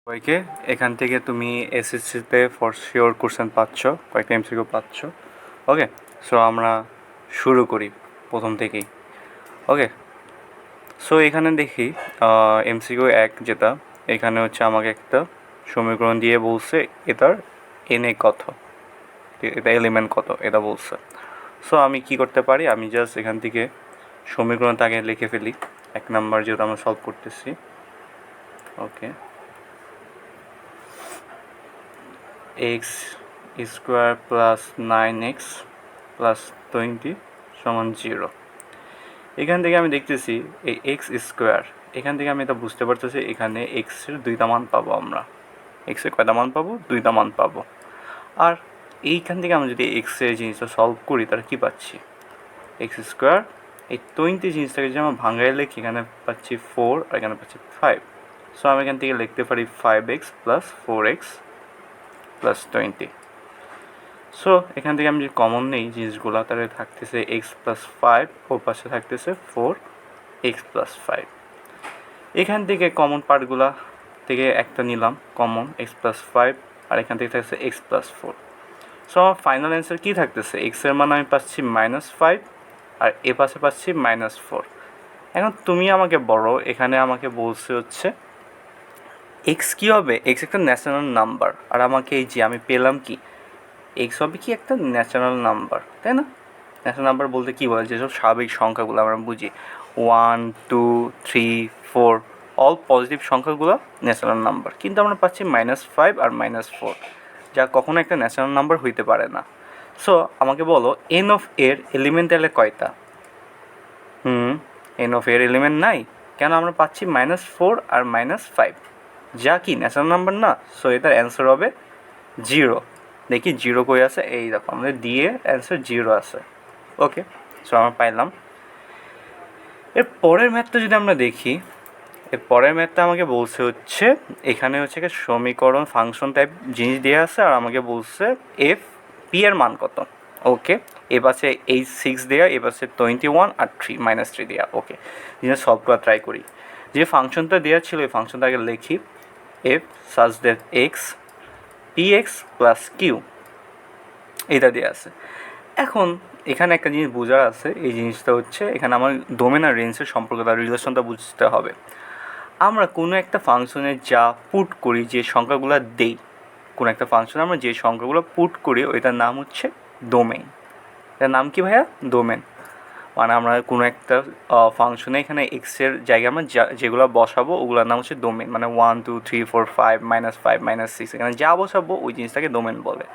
সবাইকে। এখান থেকে তুমি এসএসসিতে ফর শিওর কোশ্চেন পাচ্ছ, কয়েকটা এমসিকিউ পাচ্ছ। ওকে, সো আমরা শুরু করি প্রথম থেকেই। ওকে, সো এখানে দেখি এমসিকিউ 1 যেটা, এখানে হচ্ছে আমাকে একটা সমীকরণ দিয়ে বলছে এটার এনএ কত, এটা এলিমেন্ট কত এটা বলছে। সো আমি কি করতে পারি, আমি জাস্ট এখান থেকে সমীকরণটা আগে লিখে ফেলি। 1 নাম্বার যেটা আমরা সলভ করতেছি। Okay, X square plus 9x plus 20 সমান 0। এখান থেকে আমি দেখতেছি এই এক্স স্কোয়ার, এখান থেকে আমি এটা বুঝতে পারতেছি এখানে এক্সের দুইটা মান পাবো আমরা। এক্সের কয়টা মান পাবো? দুইটা মান পাবো। আর এইখান থেকে আমরা যদি এক্সের জিনিসটা সলভ করি তাহলে কী পাচ্ছি? এক্স স্কোয়ার এই 20 জিনিসটাকে যদি আমরা ভাঙায় লিখি, এখানে পাচ্ছি 4 আর এখানে পাচ্ছি 5। সো আমি এখান থেকে লিখতে পারি 5x plus 4x plus 20। So এখান থেকে আমি যদি কমন নেই জিনিসগুলো, তাহলে থাকতেছে এক্স প্লাস 5, ওর পাশে থাকতেছে 4x প্লাস 5। এখান থেকে কমন পার্টগুলা থেকে একটা নিলাম কমন, এক্স প্লাস 5, আর এখান থেকে থাকছে এক্স প্লাস 4। সো আমার ফাইনাল অ্যান্সার কী থাকতেছে? এক্সের মান আমি পাচ্ছি -5 আর এ পাশে পাচ্ছি -4। এখন তুমি আমাকে বলো, এখানে আমাকে বলছে হচ্ছে এক্স কী হবে? এক্স একটা ন্যাচারাল নাম্বার, আর আমাকে এই যে আমি পেলাম কি, এক্স হবে কি একটা ন্যাচারাল নাম্বার, তাই না? ন্যাচারাল নাম্বার বলতে কী বলে? যেসব স্বাভাবিক সংখ্যাগুলো আমরা বুঝি 1 2 3 4 অল পজিটিভ সংখ্যাগুলো ন্যাচারাল নাম্বার, কিন্তু আমরা পাচ্ছি -5 আর -4, যা কখনো একটা ন্যাচারাল নাম্বার হইতে পারে না। সো আমাকে বলো এন অফ এর এলিমেন্ট তাহলে কয়টা? এন অফ এর এলিমেন্ট নাই, কেন? আমরা পাচ্ছি -4 আর -5, যা কি ন্যাচারাল নাম্বার না। সো এটার অ্যান্সার হবে 0। দেখি 0 কই আছে, এই দেখো আমাদের দিয়ে অ্যান্সার 0 আছে। ওকে, সো আমরা পাইলাম। এর পরের ম্যাথটা যদি আমরা দেখি, এর পরের ম্যাথটা আমাকে বলছে হচ্ছে এখানে হচ্ছে একটা সমীকরণ ফাংশন টাইপ জিনিস দেওয়া আছে, আর আমাকে বলছে এফ পি এর মান কত। ওকে, এ পাশে 6 দেওয়া, এ পাশে 21 আর -3 দেওয়া। ওকে, জিনিস সলভ করা ট্রাই করি। যে ফাংশনটা দেওয়া ছিল এই ফাংশনটা আগে লিখি, F says that X P X plus Q, এটা দেওয়া আছে। এখন এখানে একটা জিনিস বোঝার আছে, এই জিনিসটা হচ্ছে এখানে আমার ডোমেন আর রেঞ্জের সম্পর্কটা, রিলেশনটা বুঝতে হবে। আমরা কোনো একটা ফাংশনে যা পুট করি, যে সংখ্যাগুলো দেই, কোনো একটা ফাংশনে আমরা যে সংখ্যাগুলো পুট করি ওইটার নাম হচ্ছে ডোমেন। এটার নাম কি ভাইয়া? ডোমেন। মানে আমরা কোনো একটা ফাংশনে এখানে এক্সের জায়গায় আমরা যেগুলো বসাবো ওগুলোর নাম হচ্ছে ডোমেন। মানে 1 2 3 4 5 -5 -6 এখানে যা বসাবো ওই জিনিসটাকে ডোমেন বলে।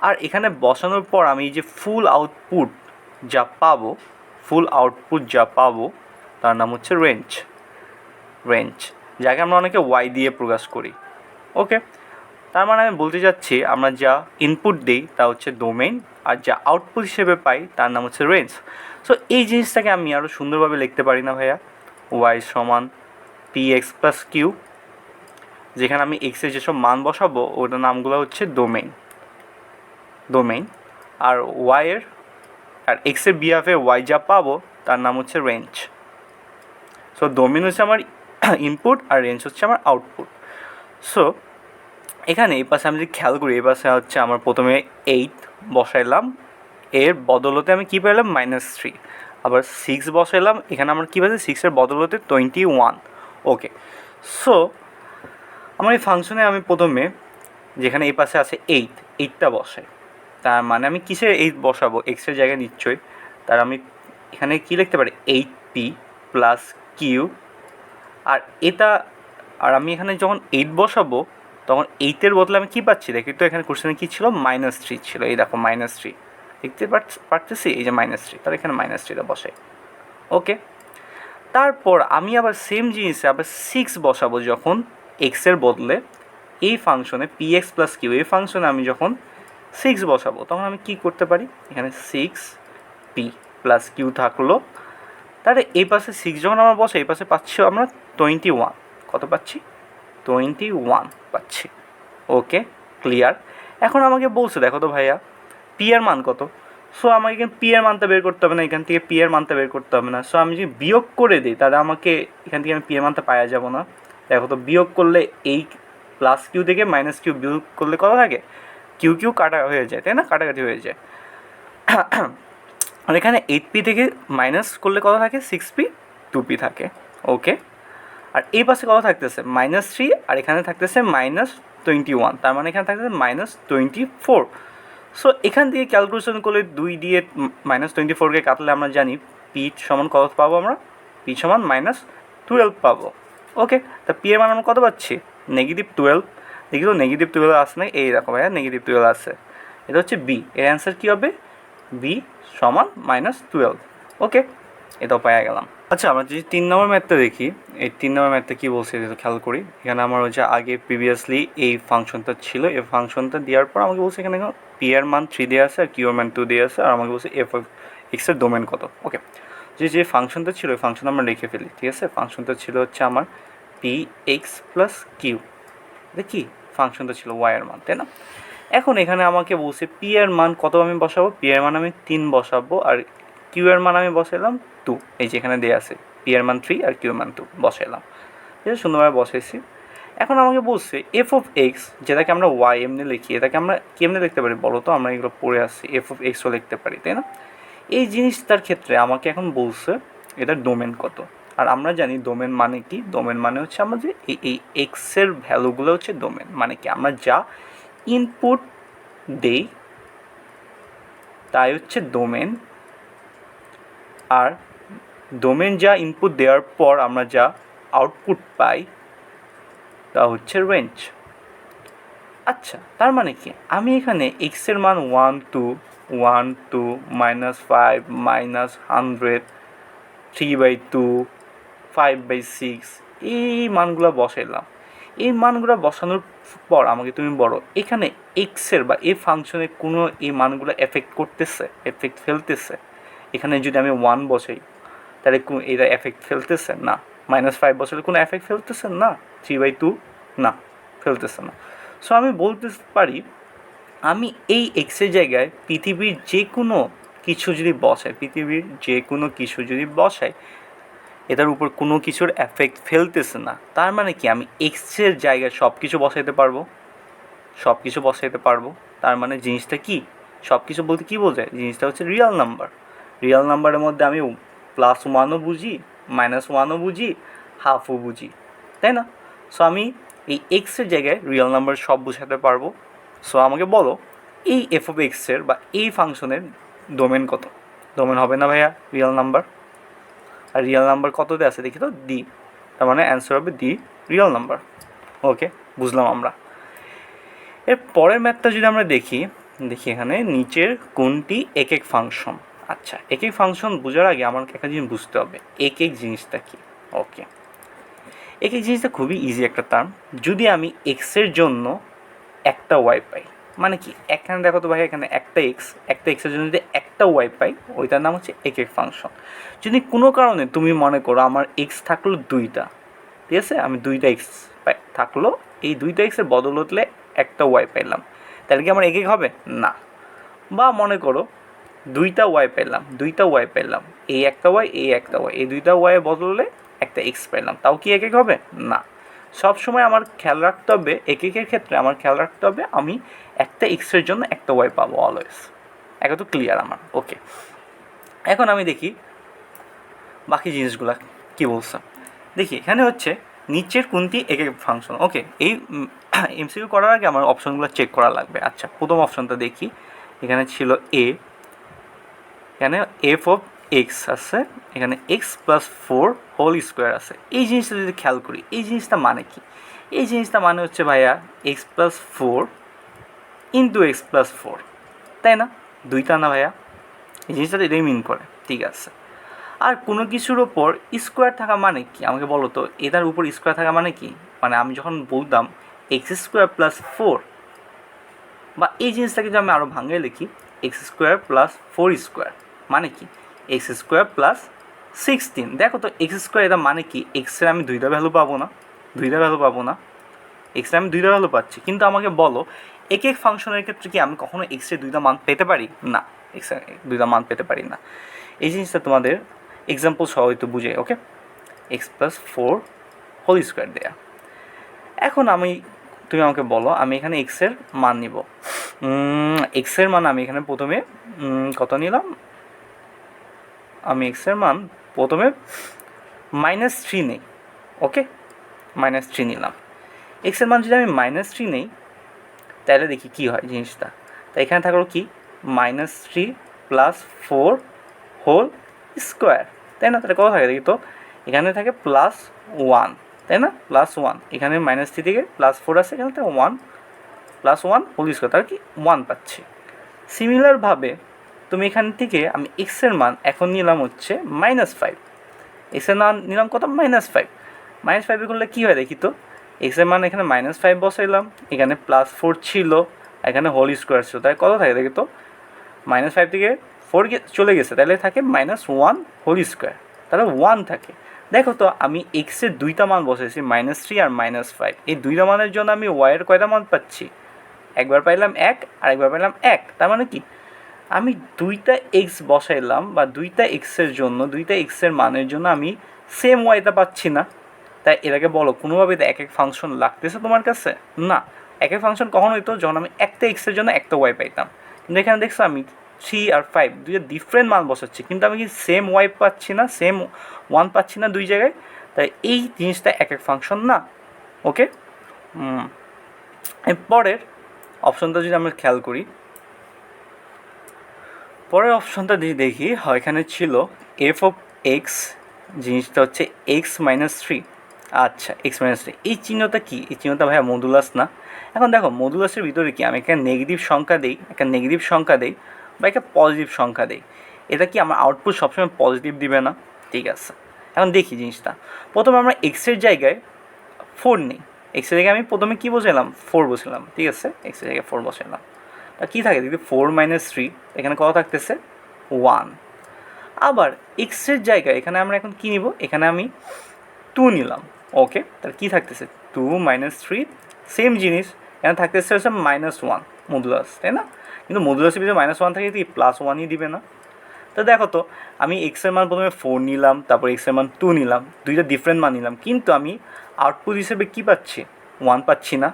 আর এখানে বসানোর পর আমি যে ফুল আউটপুট যা পাবো তার নাম হচ্ছে রেঞ্জ, যাকে আমরা অনেকে ওয়াই দিয়ে প্রকাশ করি। ওকে, তার মানে আমি বলতে চাচ্ছি আমরা যা ইনপুট দিই তা হচ্ছে ডোমেইন, আর যা আউটপুট হিসেবে পাই তার নাম হচ্ছে রেঞ্জ। সো এই জিনিসটাকে আমি আরও সুন্দরভাবে লিখতে পারি না ভাইয়া? ওয়াই সমান পি এক্স প্লাস কিউ, যেখানে আমি এক্সের যেসব মান বসাবো ওটার নামগুলো হচ্ছে ডোমেইন, আর ওয়াইয়ের আর এক্সের বিহাফে ওয়াই যা পাবো তার নাম হচ্ছে রেঞ্জ। সো ডোমেইন হচ্ছে আমার ইনপুট আর রেঞ্জ হচ্ছে আমার আউটপুট। সো এখানে এই পাশে আমি যদি খেয়াল করি, এই পাশে হচ্ছে আমার প্রথমে 8 বসাইলাম, এর বদলতে আমি কী পেলাম? -3। আবার 6 বসাইলাম, এখানে আমার কী পাচ্ছি? 6-এর বদলতে 21। ওকে, সো আমার এই ফাংশনে আমি প্রথমে যেখানে এই পাশে আছে 8টা বসাই, তার মানে আমি কিসের 8 বসাবো? এক্সের জায়গায় নিশ্চয়ই। তার আমি এখানে কী লিখতে পারি? 8p plus Q. আর এটা, আর আমি এখানে যখন 8 বসাবো তখন 8-এর বদলে আমি কী পাচ্ছি? দেখি তো এখানে কোশ্চেনে কী ছিল? -3 ছিল। এই দেখো -3 দেখতে পারতেছি, এই যে -3, তাহলে এখানে -3টা বসাই। ওকে, তারপর আমি আবার সেম জিনিসে আবার 6 বসাবো যখন এক্সের বদলে এই ফাংশনে পি এক্স প্লাস কিউ, এই ফাংশনে আমি যখন 6 বসাবো তখন আমি কী করতে পারি? এখানে 6p প্লাস কিউ থাকলো, তাহলে এই পাশে 6 যখন আমরা বসাই এই পাশে পাচ্ছি আমরা 21। কত পাচ্ছি? 21 পাচ্ছি। ওকে, ক্লিয়ার। এখন আমাকে বলছে দেখো তো ভাইয়া পি এর মান কত। সো আমাকে এখানে পি এর মানটা বের করতে হবে না, এখান থেকে পি এর মানটা বের করতে হবে না। সো আমি যদি বিয়োগ করে দিই তাহলে আমাকে এখান থেকে আমি পি এর মানটা পাওয়া যাব না। দেখো তো বিয়োগ করলে প্লাস কিউ থেকে মাইনাস কিউ বিয়োগ করলে কত থাকে, কিউ কিউ কাটা হয়ে যায়, তাই না, কাটাকাটি হয়ে যায়। আর এখানে 8p থেকে মাইনাস করলে কত থাকে, 6p 2p থাকে। ওকে, আর এই পাশে কত থাকতেছে, -3, আর এখানে থাকতেছে -21, তার মানে এখানে থাকতেছে -24। সো এখান থেকে ক্যালকুলেশন করলে 2 দিয়ে -24কে কাটলে আমরা জানি পি সমান কত পাবো, আমরা পি সমান -12 পাবো। ওকে, তা পি এর মান আমরা কত পাচ্ছি, -12। দেখি তো -12 আসে না, এই দেখো ভাইয়া -12 আসে, এটা হচ্ছে বি, এর অ্যান্সার কী হবে, বি সমান -12। ওকে, এটাও পাওয়া গেলাম। আচ্ছা, আমরা যদি 3 নম্বর ম্যাথটা দেখি, এই 3 নম্বর ম্যাথটা কী বলছে এটা খেয়াল করি। এখানে আমার হচ্ছে আগে প্রিভিয়াসলি এই ফাংশনটা ছিল, এই ফাংশনটা দেওয়ার পর আমাকে বলছে এখানে পি এর মান 3 দেওয়া আছে আর কিউ এর মান 2 দেওয়া আছে, আর আমাকে বলছে এফ অফ এক্সের ডোমেন কত। ওকে, যে ফাংশনটা ছিল ওই ফাংশন আমরা লিখে ফেলি, ঠিক আছে। ফাংশনটা ছিল হচ্ছে আমার পি এক্স প্লাস কিউ, এটা কি ফাংশনটা ছিল ওয়াই এর মান, তাই না। এখন এখানে আমাকে বলছে পি এর মান কত আমি বসাবো, পি এর মান আমি 3 বসাবো, আর কিউ এর মান আমি বসাইলাম 2, এই যে এখানে দেওয়া আছে পি এর মান 3 আর কিউ এর মান 2 বসাইলাম, ঠিক আছে, সুন্দরভাবে বসাইছি। এখন আমাকে বলছে এফ অফ এক্স, যেটাকে আমরা ওয়াই এমনি লিখি, এটাকে আমরা কেমনি লিখতে পারি বলো তো, আমরা এগুলো পড়ে আসছি, এফ অফ এক্সও লিখতে পারি, তাই না। এই জিনিসটার ক্ষেত্রে আমাকে এখন বলছে এটার ডোমেন কত। আর আমরা জানি ডোমেন মানে কি, ডোমেন মানে হচ্ছে আমরা যে এই এক্সের ভ্যালুগুলো হচ্ছে ডোমেন, মানে কি আমরা যা ইনপুট দেই তাই হচ্ছে ডোমেন, আর ডোমেন যা ইনপুট দেওয়ার পর আমরা যা আউটপুট পাই তা হচ্ছে রেঞ্জ। আচ্ছা, তার মানে কি আমি এখানে এক্সের মান 1 2 1 2 -5 -100 3/2 5/6 এই মানগুলো বসাইলাম। এই মানগুলো বসানোর পর আমাকে তুমি বলো এখানে এক্সের বা এই ফাংশনের কোনো এই মানগুলো এফেক্ট করতেছে, এফেক্ট ফেলতেছে। এখানে যদি আমি 1 বসাই তাহলে এটা এফেক্ট ফেলতেছে না, -5 বসালে কোনো এফেক্ট ফেলতেছে না, 3/2 না, ফেলতেছে না। সো আমি বলতে পারি আমি এই এক্সের জায়গায় পৃথিবীর যে কোনো কিছু যদি বসাই, পৃথিবীর যে কোনো কিছু যদি বসাই, এটার উপর কোনো কিছুর এফেক্ট ফেলতেছে না, তার মানে কি আমি এক্সের জায়গায় সব কিছু বসাইতে পারবো, সব কিছু বসাইতে পারবো। তার মানে জিনিসটা কি, সব কিছু বলতে কী বোঝায়, জিনিসটা হচ্ছে রিয়েল নাম্বার। রিয়েল নাম্বারের মধ্যে আমি +1ও বুঝি, -1ও বুঝি, হাফও বুঝি, তাই না। সো আমি এই এক্সের জায়গায় রিয়েল নাম্বার সব বোঝাতে পারবো। সো আমাকে বলো এই এফ অফ এক্সের বা এই ফাংশনের ডোমেন কত। ডোমেন হবে না ভাইয়া রিয়েল নাম্বার, আর রিয়েল নাম্বার কততে আছে দেখি তো, ডি, তার মানে অ্যান্সার হবে ডি, রিয়েল নাম্বার। ওকে, বুঝলাম আমরা। এর পরের ম্যাথটা যদি আমরা দেখি এখানে নিচের কোনটি এক এক ফাংশন। আচ্ছা, এক এক ফাংশন বোঝার আগে আমার একটা জিনিস বুঝতে হবে এক এক জিনিসটা কি। ওকে, এক এক জিনিসটা খুবই ইজি একটা টার্ম। যদি আমি এক্সের জন্য একটা ওয়াই পাই, মানে কি এখানে দেখো তো ভাই, এখানে একটা এক্সের জন্য যদি একটা ওয়াই পাই ওইটার নাম হচ্ছে এক এক ফাংশন। যদি কোনো কারণে তুমি মনে করো আমার এক্স থাকলো 2টা, ঠিক আছে, আমি 2টা এক্স থাকলো, এই 2টা এক্সের বদলতলে একটা ওয়াই পাইলাম, তাহলে কি আমার এক এক হবে না। বা মনে করো 2টা ওয়াই পেলাম, এই একটা ওয়াই, এই একটা ওয়াই, এই 2টা ওয়াইয়ের বদলে একটা এক্স পেলাম, তাও কি এক এক হবে না। সবসময় আমার খেয়াল রাখতে হবে এক একের ক্ষেত্রে আমার খেয়াল রাখতে হবে আমি একটা এক্সের জন্য একটা ওয়াই পাবো অলওয়েজ। এটা তো ক্লিয়ার আমার। ওকে, এখন আমি দেখি বাকি জিনিসগুলো কী বলছে। দেখি এখানে হচ্ছে নিচের কোনটি এক এক ফাংশন। ওকে, এই এমসিকিউ করার আগে আমার অপশনগুলো চেক করা লাগবে। আচ্ছা, প্রথম অপশনটা দেখি, এখানে ছিল এ, এখানে এফ অফ এক্স আছে, এখানে x+4 হোল স্কোয়ার আছে। এই জিনিসটা যদি খেয়াল করি, এই জিনিসটা মানে কি, এই জিনিসটা মানে হচ্ছে ভাইয়া x+4 ইন্টু x+4, তাই না, 2টা না ভাইয়া, এই জিনিসটা এটাই মিন করে, ঠিক আছে। আর কোনো কিছুর ওপর স্কোয়ার থাকা মানে কি আমাকে বলো তো, এটার উপর স্কোয়ার থাকা মানে কি, মানে আমি যখন বলতাম x²+4, বা এই জিনিসটাকে যদি আমি আরও ভাঙে লিখি x²+4² মানে কি x²+16। দেখো তো x² এটা মানে কি, এক্সের আমি 2টা ভ্যালু পাবো না, এক্সের আমি 2টা ভ্যালু পাচ্ছি, কিন্তু আমাকে বলো এক এক ফাংশনের ক্ষেত্রে কি আমি কখনো এক্সের 2টা মান পেতে পারি না, এক্সের 2টা মান পেতে পারি না। এই জিনিসটা তোমাদের এক্সাম্পল সহ হয়তো বুঝে। ওকে, x+4 হোল স্কোয়ার দেয়া। এখন আমি তুমি আমাকে বলো, আমি এখানে এক্সের মান নিব। এক্সের মান আমি এখানে প্রথমে কত নিলাম, আমি এক্সের মান প্রথমে -3 নেই। ওকে, -3 নিলাম। এক্সের মান যদি আমি -3 নেই তাহলে দেখি কী হয় জিনিসটা। তাই এখানে থাকলো কি -3 + 4 হোল স্কোয়ার, তাই না? তাহলে কত থাকে দেখি তো, এখানে থাকে +1, তাই না? +1, এখানে -3 থেকে +4 আছে, এখানে থাকে 1 +1 হোল স্কোয়ার, তার কি 1 পাচ্ছি। সিমিলারভাবে তুমি এখান থেকে আমি এক্সের মান এখন নিলাম হচ্ছে -5, এক্সের মান নিলাম কত, -5। -5 করলে কী হয় দেখি তো, এক্সের মান এখানে -5 বসাইলাম, এখানে +4 ছিল, এখানে হোল স্কোয়ার ছিল, তাই কত থাকে দেখি তো, -5 থেকে 4 চলে গেছে, তাহলে থাকে -1 হোল স্কোয়ার, তাহলে 1 থাকে। দেখো তো আমি এক্সের দুইটা মান বসাইছি, -3 আর -5, এই দুইটা মানের জন্য আমি ওয়াইয়ের কয়টা মান পাচ্ছি, একবার পাইলাম 1 আর একবার পাইলাম 1, তার মানে কি আমি দুইটা এক্স বসাইলাম, বা দুইটা এক্সের জন্য, দুইটা এক্সের মানের জন্য আমি সেম ওয়াইটা পাচ্ছি না। তাই এটাকে বলো কোনোভাবে এক এক ফাংশন লাগতেছে তোমার কাছে না। এক এক ফাংশন কখন হইতো, যখন আমি একটা এক্সের জন্য একটা ওয়াই পাইতাম, কিন্তু এখানে দেখছো আমি 3 আর 5 দুইটা ডিফারেন্ট মান বসাচ্ছি, কিন্তু আমি কি সেম ওয়াই পাচ্ছি না, সেম 1 পাচ্ছি না দুই জায়গায়। তাই এই জিনিসটা এক এক ফাংশন না। ওকে, পরের অপশনটা যদি আমরা খেয়াল করি, পরের অপশনটা যদি দেখি, এখানে ছিল f(x) জিনিসটা হচ্ছে x-3। আচ্ছা, x-3 এই চিহ্নটা কি, এই চিহ্নটা ভাইয়া মডুলাস না। এখন দেখো মডুলাসের ভিতরে কি, আমি একটা নেগেটিভ সংখ্যা দিই, একটা নেগেটিভ সংখ্যা দিই বা একটা পজিটিভ সংখ্যা দিই, এটা কি আমার আউটপুট সবসময় পজিটিভ দিবে না? ঠিক আছে, এখন দেখি জিনিসটা। প্রথমে আমরা এক্সের জায়গায় 4 নিই, এক্সের জায়গায় আমি প্রথমে কী বসাইলাম, 4 বসাইলাম, ঠিক আছে, এক্সের জায়গায় 4 বসাইলাম। তা কী থাকে দেখি, 4 - 3, এখানে কত থাকতেছে 1। আবার এক্সের জায়গায় এখানে আমরা এখন কী নিব, এখানে আমি 2 নিলাম। ওকে, তাহলে কী থাকতেছে 2 - 3, সেম জিনিস, এখানে থাকতেছে হচ্ছে -1 মডুলাস, তাই না? কিন্তু মডুলাসের ভিতরে -1 থাকে কি +1ই দিবে না। তো দেখো তো আমি এক্সের মান প্রথমে 4 নিলাম, তারপর এক্সের মান 2 নিলাম, দুইটা ডিফারেন্ট মান নিলাম, কিন্তু আমি আউটপুট হিসেবে কী পাচ্ছি, 1 পাচ্ছি না,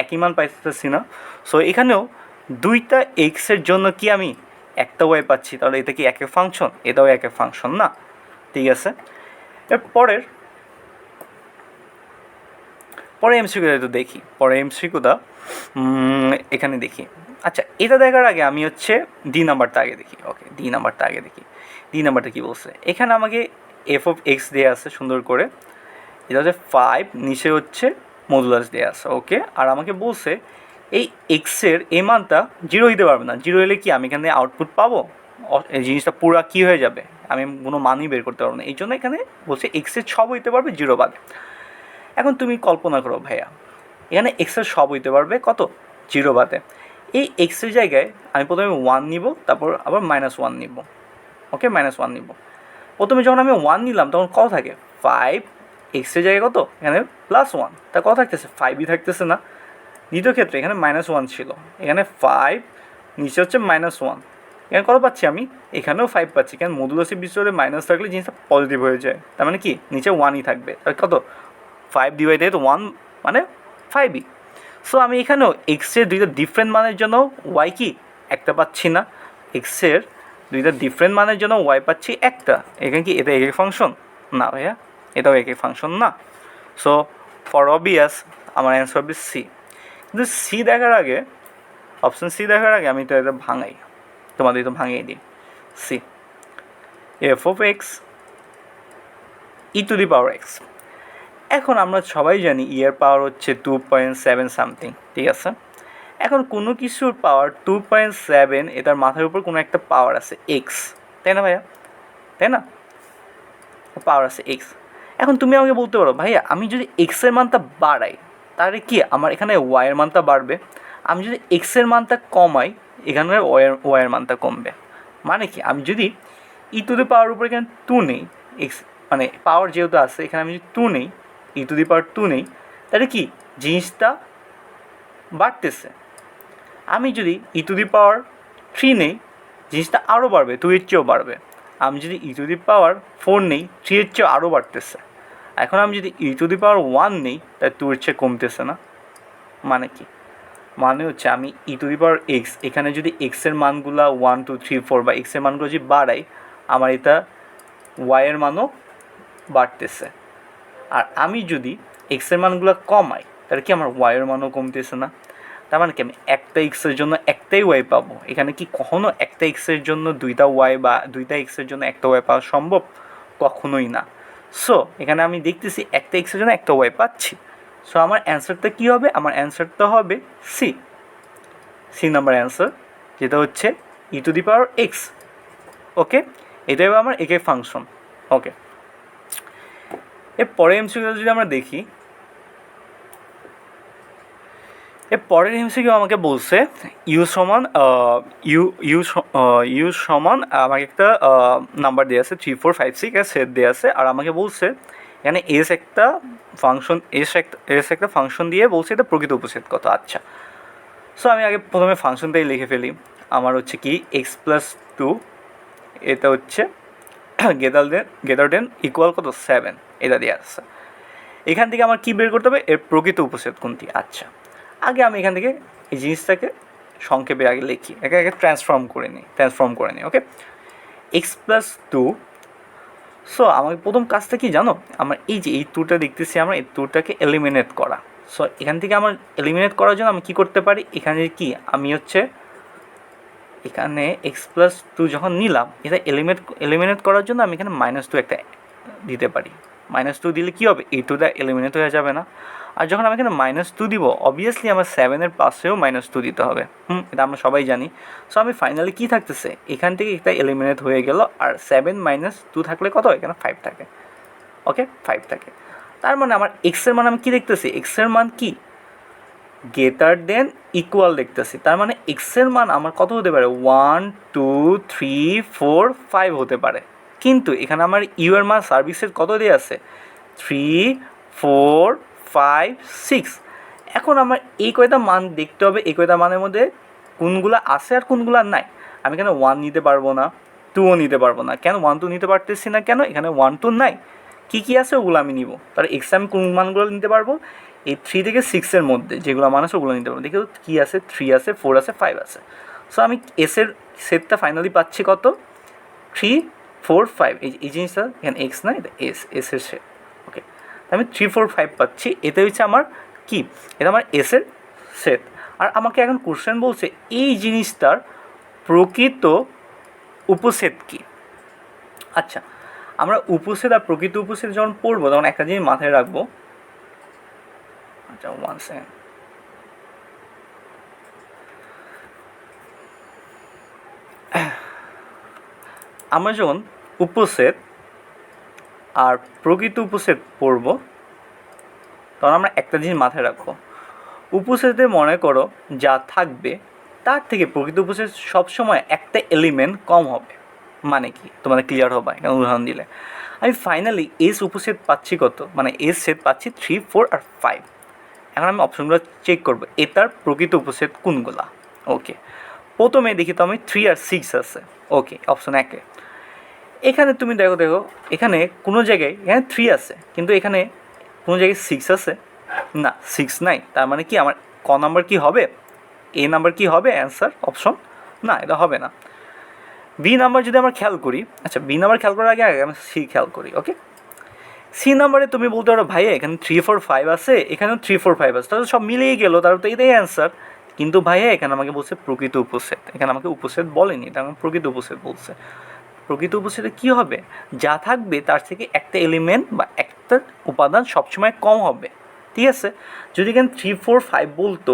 একই মান পাইতেছি না। সো এখানেও দুইটা এক্সের জন্য কি আমি একটা ওয়াই পাচ্ছি, তাহলে এটা কি একের ফাংশন, এটাও একের ফাংশন না। ঠিক আছে, এর পরের এমসিকিউটা একটু দেখি, পরের এমসিকিউটা এখানে দেখি। আচ্ছা, এটা দেখার আগে আমি হচ্ছে ডি নাম্বারটা আগে দেখি। ওকে, ডি নাম্বারটা আগে দেখি। ডি নাম্বারটা কী বলছে, এখানে আমাকে f(x) দেওয়া আছে সুন্দর করে, এটা হচ্ছে 5, নিচে হচ্ছে মডুলাস দেওয়া আছে। ওকে, আর আমাকে বলছে এই এক্সের এই মানটা 0 হইতে পারবে না। 0 হলে কি আমি এখানে আউটপুট পাবো, এই জিনিসটা পুরো কী হয়ে যাবে, আমি কোনো মানই বের করতে পারবো না। এই জন্য এখানে বলছে এক্সের সব হইতে পারবে 0 বাদে। এখন তুমি কল্পনা করো ভাইয়া, এখানে এক্সের সব হইতে পারবে কত, 0 বাদে। এই এক্সের জায়গায় আমি প্রথমে 1 নিব, তারপর আবার -1 নিব। ওকে, -1 নিব। প্রথমে যখন আমি 1 নিলাম তখন কত থাকে 5, এক্সের জায়গায় কত, এখানে +1, তা কত থাকতেছে 5ই থাকতেছে না। দ্বিতীয় ক্ষেত্রে এখানে -1 ছিল, এখানে 5, নিচে হচ্ছে -1, এখানে কত পাচ্ছি আমি, এখানেও 5 পাচ্ছি, কারণ মডুলাসের ভিতরে মাইনাস থাকলে জিনিসটা পজিটিভ হয়ে যায়, তার মানে কি নিচে 1ই থাকবে, তাহলে কত 5/1 মানে 5ই। সো আমি এখানেও এক্সের দুইটা ডিফারেন্ট মানের জন্য ওয়াই কি একটা পাচ্ছি না, এক্সের দুইটা ডিফারেন্ট মানের জন্য ওয়াই পাচ্ছি একটা। এখানে কি এটা এক ফাংশন না ভাইয়া, এটাও এক ফাংশন না। সো ফর অবভিয়াস আমার অ্যান্সার হবে সি। কিন্তু সি দেখার আগে, অপশন সি দেখার আগে আমি তো এটা ভাঙাই, তোমাদের তো ভাঙিয়ে দিই। C f(x) e⁻x। এখন আমরা সবাই জানি ই এর পাওয়ার হচ্ছে 2.7 সামথিং, ঠিক আছে। এখন কোনো কিছুর পাওয়ার 2.7, এটার মাথার উপর কোনো একটা পাওয়ার আছে এক্স, তাই না ভাইয়া, তাই না, পাওয়ার আছে এক্স। এখন তুমি আমাকে বলতে পারো ভাইয়া আমি যদি এক্সের মানটা বাড়াই তাহলে কি আমার এখানে ওয়াইয়ের মানটা বাড়বে, আমি যদি এক্সের মানটা কমাই এখানে ওয়াইয়ের মানটা কমবে। মানে কি, আমি যদি e⁻ উপর এখানে 2 নেই, এক্স মানে পাওয়ার যেহেতু আছে এখানে আমি যদি 2 নেই, e⁻2 নেই, তাহলে কি জিনিসটা বাড়তেছে। আমি যদি e⁻3 নেই, জিনিসটা আরও বাড়বে, 2 এর চেয়েও বাড়বে। আমি যদি e⁻4 নেই, 3 এর চেয়েও আরও বাড়তেছে। এখন আমি যদি e⁻1 নেই, তাই 2 এর চেয়ে কমতেছে না। মানে কি? মানে হচ্ছে আমি e⁴x এখানে যদি এক্সের মানগুলা 1 2 3 4 বা এক্সের মানগুলো যদি বাড়াই, আমার এটা ওয়াইয়ের মানও বাড়তেছে। আর আমি যদি এক্সের মানগুলো কমাই, তাহলে কি আমার ওয়াইয়ের মানও কমতেছে না? তার মানে কি আমি একটা এক্সের জন্য একটাই ওয়াই পাবো? এখানে কি কখনো একটা এক্সের জন্য দুইটা ওয়াই বা দুইটা এক্সের জন্য একটা ওয়াই পাওয়া সম্ভব? কখনোই না। সো এখানে আমি দেখতেছি একটা এক্সের জন্য একটা ওয়াই পাচ্ছি। সো আমার অ্যান্সারটা কী হবে? আমার অ্যান্সারটা হবে সি নাম্বার অ্যান্সার, যেটা হচ্ছে e⁴x। ওকে, এটাই হবে আমার একে ফাংশন। ওকে, এর পরের এমসিকিউ যদি আমরা দেখি, এর পরের এমসিকিউ আমাকে বলছে ইউ সমান আমাকে একটা নাম্বার দেওয়া আছে 3 4 5 6 এর সেট দেওয়া আছে। আর আমাকে বলছে এখানে এস একটা ফাংশন দিয়ে বলছে এটা প্রকৃত উপসেট কত। আচ্ছা, সো আমি আগে প্রথমে ফাংশনটাই লিখে ফেলি। আমার হচ্ছে কি x+2, এটা হচ্ছে গ্রেটার দেন ইকুয়াল কত 7, এটা দিয়ে আসছে। এখান থেকে আমার কী বের করতে হবে? এর প্রকৃত উপসেট কোনটি। আচ্ছা, আগে আমি এখান থেকে এই জিনিসটাকে সংক্ষেপে আগে লিখি, একে ট্রান্সফর্ম করে নিই। ওকে, x+2। সো আমাকে প্রথম কাজটা কি জানো? আমার এই যে এই টুটা দেখতেছি, আমরা এই টুটাকে এলিমিনেট করা। সো এখান থেকে আমার এলিমিনেট করার জন্য আমি কী করতে পারি? এখানে কি আমি হচ্ছে এখানে x+2 যখন নিলাম, এটা এলিমিনেট করার জন্য আমি এখানে -2 একটা দিতে পারি। -2 দিলে কী হবে? এই টুটা এলিমিনেট হয়ে যাবে না? আর যখন আমি এখানে -2 দিব, অবভিয়াসলি আমার 7-এর পাশেও -2 দিতে হবে। এটা আমরা সবাই জানি। সো আমি ফাইনালি কী থাকতেছে? এখান থেকে এটা এলিমিনেট হয়ে গেল, আর 7 - 2 থাকলে কত? এখানে 5 থাকে। ওকে, 5 থাকে। তার মানে আমার এক্সের মান আমি কী দেখতেছি? এক্সের মান কি গ্রেটার দেন ইকুয়াল দেখতেছি। তার মানে এক্সের মান আমার কত হতে পারে? 1 2 3 4 5 হতে পারে। কিন্তু এখানে আমার ইউ এর মান সার্ভিসের কত দিয়ে আছে? 3 4 5 6। এখন আমার এই কয়টা মান দেখতে হবে, এই কয়টা মানের মধ্যে কোনগুলো আছে আর কোনগুলো নাই। আমি এখানে 1 নিতে পারবো না, 2ও নিতে পারবো না। কেন 1 2 নিতে পারতেছি না? কেন? এখানে 1 2 নাই। কী আছে ওগুলো আমি নিব। তাহলে এক্স আমি কোন মানগুলো নিতে পারবো? এই 3 থেকে 6-এর মধ্যে যেগুলো মান আছে ওগুলো নিতে পারবো। দেখি কী আছে? 3 আছে, 4 আছে, 5 আছে। সো আমি এসের সেটটা ফাইনালি পাচ্ছি কত? 3 4 5। এই জিনিসটা এখানে এক্স না, এটা এসের সেট। ওকে, আমি 3 4 5 পাচ্ছি। এটা হচ্ছে আমার কি? এটা আমার এসের সেট। আর আমাকে এখন কোশ্চেন বলছে এই জিনিসটার প্রকৃত উপসেট কি। আচ্ছা, আমরা উপসেট আর প্রকৃত উপসেট যখন পড়বো তখন একটা জিনিস মাথায় রাখবো। আচ্ছা, 1 সেকেন্ড। আমরা যখন উপসেট আর প্রকৃত উপসেট পড়ব তখন আমরা একটা জিনিস মাথায় রাখবো। উপসেটে মনে করো যা থাকবে তার থেকে প্রকৃত উপসেট সবসময় একটা এলিমেন্ট কম হবে। মানে কি তোমাদের ক্লিয়ার হবে এখানে উদাহরণ দিলে। আমি ফাইনালি এস উপসেট পাচ্ছি কত? মানে এস সেট পাচ্ছি 3 4 আর 5। এখন আমি অপশনগুলো চেক করবো এটার প্রকৃত উপসেট কোনগুলা। ওকে, প্রথমে দেখি তো আমি 3 আর 6 আছে। ওকে, অপশন 1-এ এখানে তুমি দেখো এখানে কোনো জায়গায় এখানে 3 আছে, কিন্তু এখানে কোনো জায়গায় 6 আছে না, 6 নাই। তার মানে কি আমার ক নাম্বার কি হবে? এ নাম্বার কি হবে অ্যান্সার? অপশন না, এটা হবে না। বি নাম্বার যদি আমরা খেয়াল করি, আচ্ছা বি নাম্বার খেয়াল করার আগে আমি সি খেয়াল করি। ওকে, সি নাম্বারে তুমি বলতে পারো ভাইয়া এখানে 3 4 5 আছে, এখানেও 3 4 5 আছে, তাহলে সব মিলেই গেলো, তারপর তো এটাই অ্যান্সার। কিন্তু ভাইয়া এখানে আমাকে বলছে প্রকৃত উপসেট, এখানে আমাকে উপসেট বলেনি, এটা আমাকে প্রকৃত উপসেট বলছে। প্রকৃত উপসেটে কী হবে? যা থাকবে তার থেকে একটা এলিমেন্ট বা একটা উপাদান সবসময় কম হবে। ঠিক আছে, যদি এখানে 3 4 5 বলতো,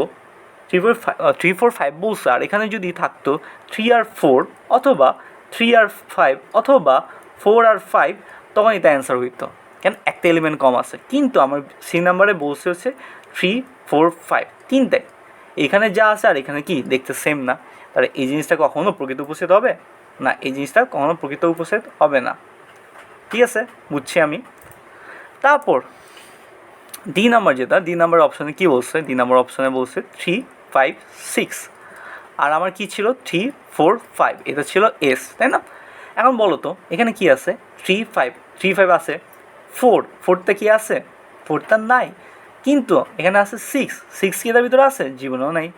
3 4 5 বলছে, আর এখানে যদি থাকতো 3 আর 4 অথবা 3 আর 5 অথবা 4 আর 5, তখন এটা অ্যান্সার হইতো। কেন? একটা এলিমেন্ট কম আছে। কিন্তু আমার সি নাম্বারে বলছে হচ্ছে 3 4 5 তিনটাই। এখানে যা আছে আর এখানে কি দেখতে সেম না, তাহলে এই জিনিসটা কখনো প্রকৃত উপসেট হবে না, এই জিনিসটা কখনো প্রকৃত উপসেট হবে না। ঠিক আছে, বুঝছি আমি। তারপর ডি নাম্বার, যেটা ডি নাম্বার অপশানে কী বলছে? ডি নাম্বার অপশানে বলছে 3 5 6, আর আমার কি ছিল 3 4 5, এটা ছিল এস, তাই না? এখন বলো তো এখানে কি আছে? 3 5 আছে, 4টা কি আছে? 4টা নাই। কিন্তু এখানে আছে সিক্স, সিক্স কি এটার ভিতরে আছে? জীবনেও নাই।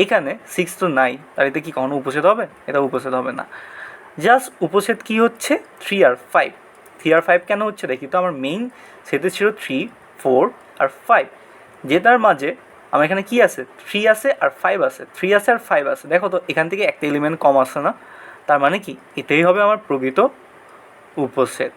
এখানে সিক্স তো নাই, তার এতে কি কখনো উপসেট হবে? এটা উপসেট হবে না। জাস্ট উপসেট কি হচ্ছে? 3 আর 5। 3 আর 5 কেন হচ্ছে দেখি তো, আমার মেইন সেটে ছিল 3, 4 আর 5, যেটার মাঝে আমার এখানে কি আছে? 3 আছে আর 5 আছে, 3 আছে আর 5 আছে। দেখো তো এখান থেকে একটা এলিমেন্ট কম আসছে না, তার মানে কি এটাই হবে আমার প্রকৃত উপসেট।